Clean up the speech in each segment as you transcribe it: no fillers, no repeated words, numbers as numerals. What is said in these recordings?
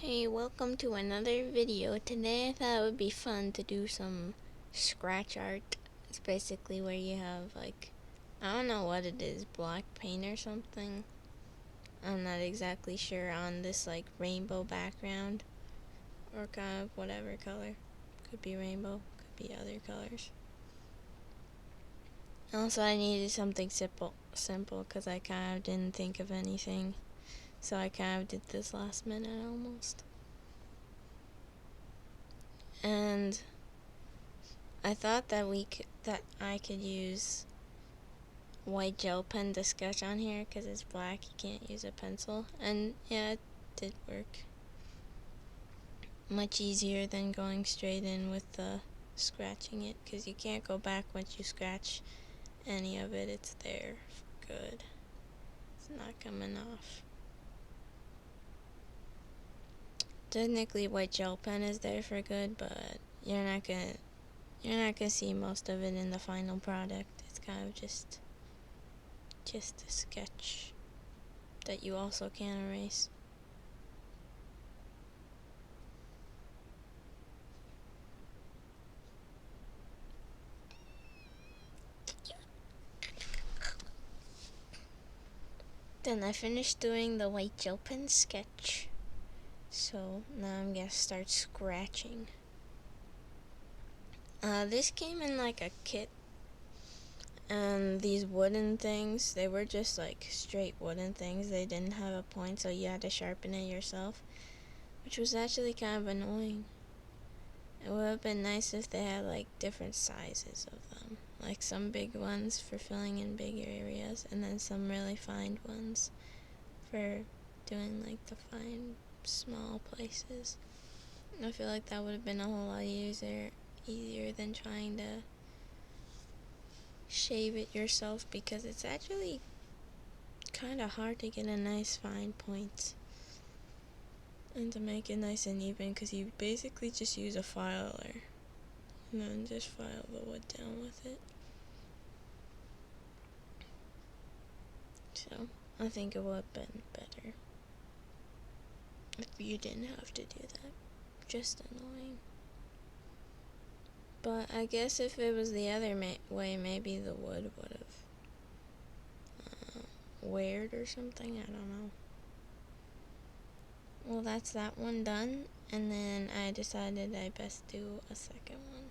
Hey, welcome to another video. Today I thought it would be fun to do some scratch art. It's basically where you have I don't know what it is, black paint or something. I'm not exactly sure, on this rainbow background or kind of whatever color. Could be rainbow, could be other colors. Also, I needed something simple because I kind of didn't think of anything. So I kind of did this last minute almost. And I thought that I could use white gel pen to sketch on here because it's black. You can't use a pencil, and yeah, it did work. Much easier than going straight in with the scratching it, because you can't go back once you scratch any of it. It's there for good. It's not coming off. Technically, white gel pen is there for good, but you're not gonna see most of it in the final product. It's kind of just a sketch that you also can't erase. Then I finished doing the white gel pen sketch. So now I'm gonna start scratching. This came in like a kit. And these wooden things, they were just like straight wooden things. They didn't have a point, so you had to sharpen it yourself, which was actually kind of annoying. It would have been nice if they had like different sizes of them. Like some big ones for filling in bigger areas, and then some really fine ones for doing like the fine small places. I feel like that would have been a whole lot easier than trying to shave it yourself, because it's actually kind of hard to get a nice fine point and to make it nice and even, because you basically just use a filer and then just file the wood down with it. So I think it would have been better if you didn't have to do that. Just annoying. But I guess if it was the other way, maybe the wood would have weared or something. I don't know. Well, that's that one done, and then I decided I best do a second one.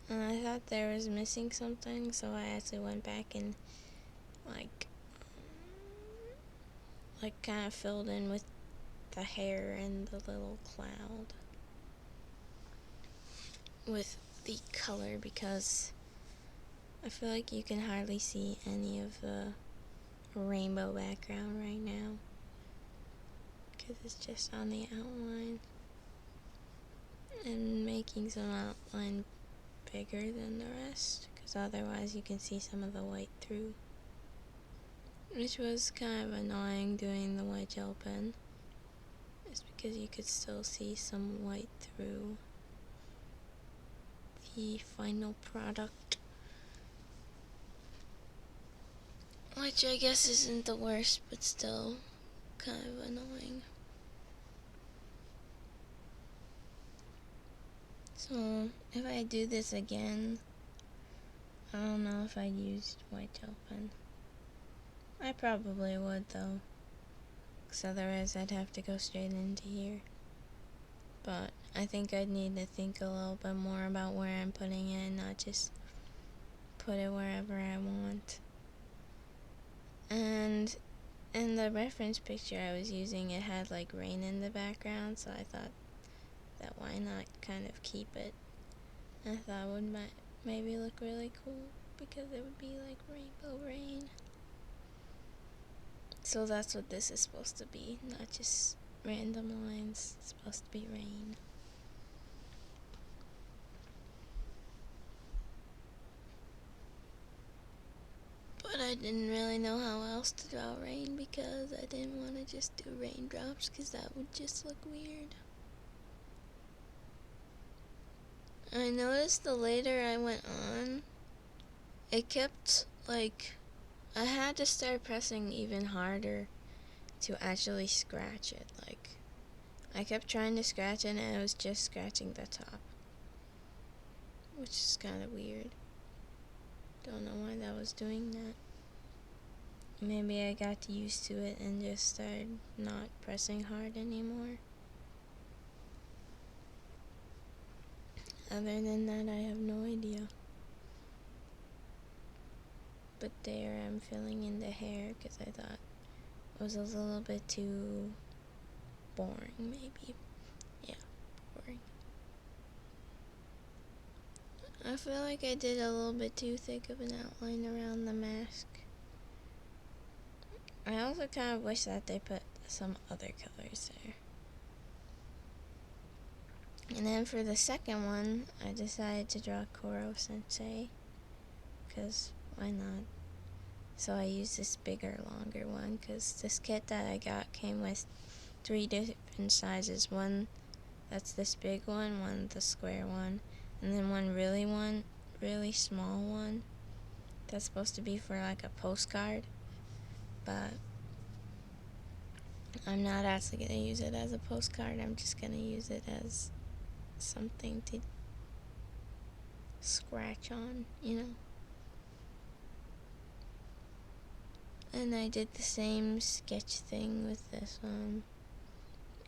And I thought there was missing something, so I actually went back and kind of filled in with the hair and the little cloud with the color, because I feel like you can hardly see any of the rainbow background right now because it's just on the outline, and making some outline bigger than the rest, because otherwise you can see some of the white through, which was kind of annoying doing the white gel pen. It's because you could still see some white through the final product, which I guess isn't the worst, but still kind of annoying. So if I do this again, I don't know if I'd use white gel pen. I probably would though, because otherwise I'd have to go straight into here. But I think I'd need to think a little bit more about where I'm putting it, and not just put it wherever I want. And in the reference picture I was using, it had like rain in the background, so I thought that why not kind of keep it. I thought it would maybe look really cool, because it would be like rainbow rain. So that's what this is supposed to be, not just random lines. It's supposed to be rain. But I didn't really know how else to draw rain, because I didn't want to just do raindrops, because that would just look weird. I noticed the later I went on, it kept I had to start pressing even harder to actually scratch it. Like, I kept trying to scratch it and I was just scratching the top, which is kind of weird. Don't know why that was doing that. Maybe I got used to it and just started not pressing hard anymore. Other than that, I have no idea. But there, I'm filling in the hair because I thought it was a little bit too boring, maybe. Yeah, boring. I feel like I did a little bit too thick of an outline around the mask. I also kind of wish that they put some other colors there. And then for the second one, I decided to draw Koro Sensei, because why not? So I used this bigger, longer one, because this kit that I got came with 3 different sizes. One that's this big one the square one, and then one really small one that's supposed to be for like a postcard, but I'm not actually going to use it as a postcard. I'm just going to use it as something to scratch on, you know. And I did the same sketch thing with this one.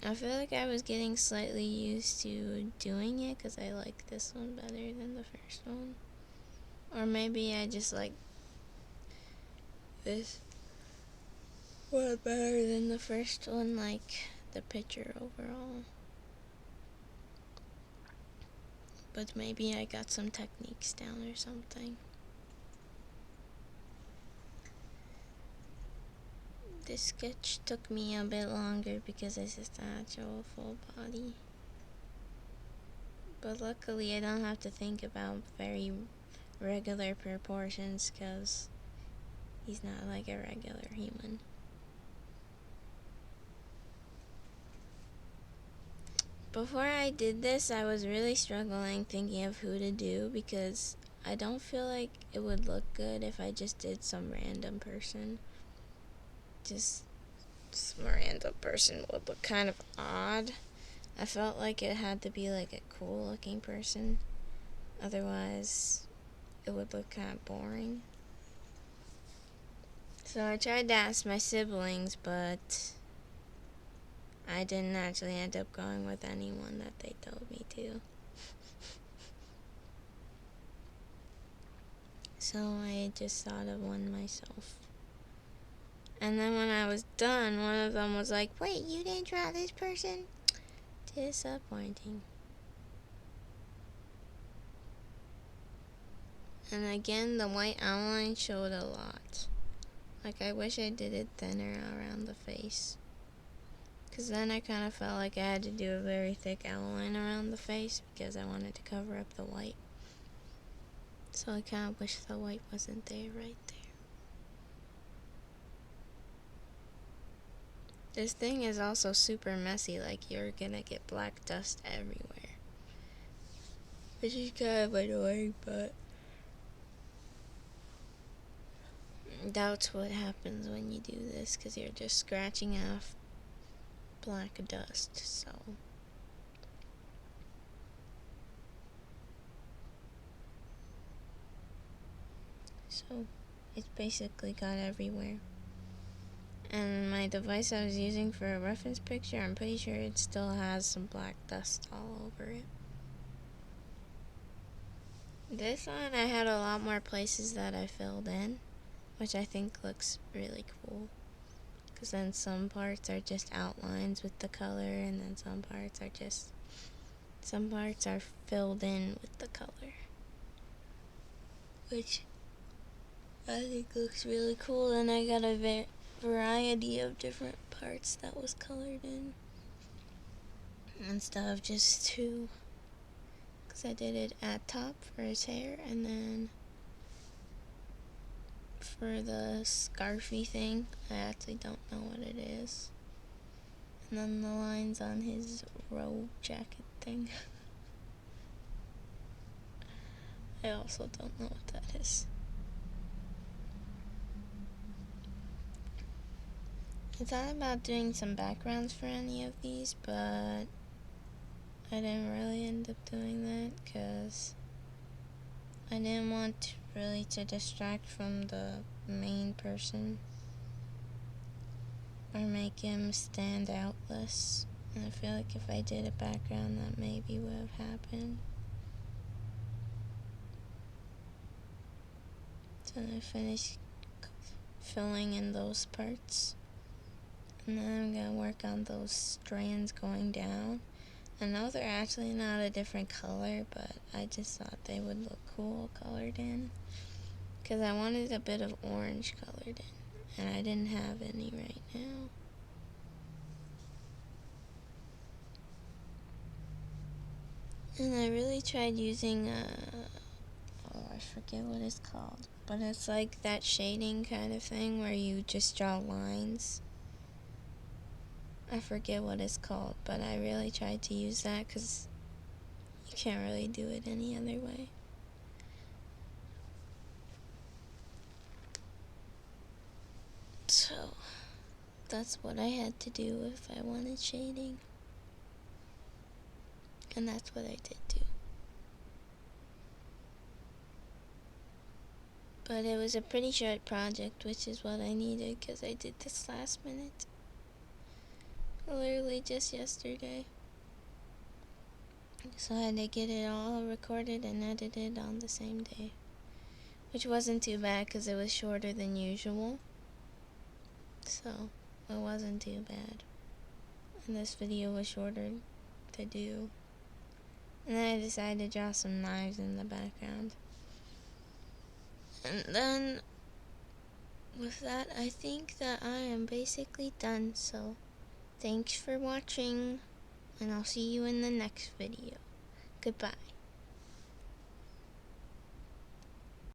I feel like I was getting slightly used to doing it because I like this one better than the first one. Or maybe I just like this one better than the first one, like the picture overall. But maybe I got some techniques down or something. This sketch took me a bit longer because this is the actual full body. But luckily I don't have to think about very regular proportions because he's not like a regular human. Before I did this, I was really struggling thinking of who to do because I don't feel like it would look good if I just did some random person. Just some random person would look kind of odd. I felt like it had to be like a cool looking person. Otherwise, it would look kind of boring. So I tried to ask my siblings, but I didn't actually end up going with anyone that they told me to. So I just thought of one myself. And then when I was done, one of them was like, "Wait, you didn't draw this person?" Disappointing. And again, the white outline showed a lot. Like, I wish I did it thinner around the face. Because then I kind of felt like I had to do a very thick outline around the face because I wanted to cover up the white. So I kind of wish the white wasn't there right there. This thing is also super messy, like you're gonna get black dust everywhere. Which is kind of annoying, but that's what happens when you do this, because you're just scratching off black dust, so it's basically got everywhere. And my device I was using for a reference picture, I'm pretty sure it still has some black dust all over it. This one I had a lot more places that I filled in, which I think looks really cool. Because then some parts are just outlines with the color, and then some parts are filled in with the color. Which I think looks really cool, and I got a variety of different parts that was colored in. Instead of just 2. Because I did it at top for his hair, and then for the scarfy thing, I actually don't know what it is. And then the lines on his robe jacket thing. I also don't know what that is. I thought about doing some backgrounds for any of these, but I didn't really end up doing that because I didn't want really to distract from the main person or make him stand out less. And I feel like if I did a background, that maybe would have happened. So I finished filling in those parts. And then I'm gonna work on those strands going down. I know they're actually not a different color, but I just thought they would look cool colored in. Because I wanted a bit of orange colored in. And I didn't have any right now. And I really tried using I forget what it's called. But it's like that shading kind of thing where you just draw lines. I forget what it's called, but I really tried to use that because you can't really do it any other way. So, that's what I had to do if I wanted shading. And that's what I did do. But it was a pretty short project, which is what I needed because I did this last minute. Literally just yesterday. So I had to get it all recorded and edited on the same day. Which wasn't too bad because it was shorter than usual. So it wasn't too bad. And this video was shorter to do. And then I decided to draw some knives in the background. And then with that, I think that I am basically done. So thanks for watching, and I'll see you in the next video. Goodbye.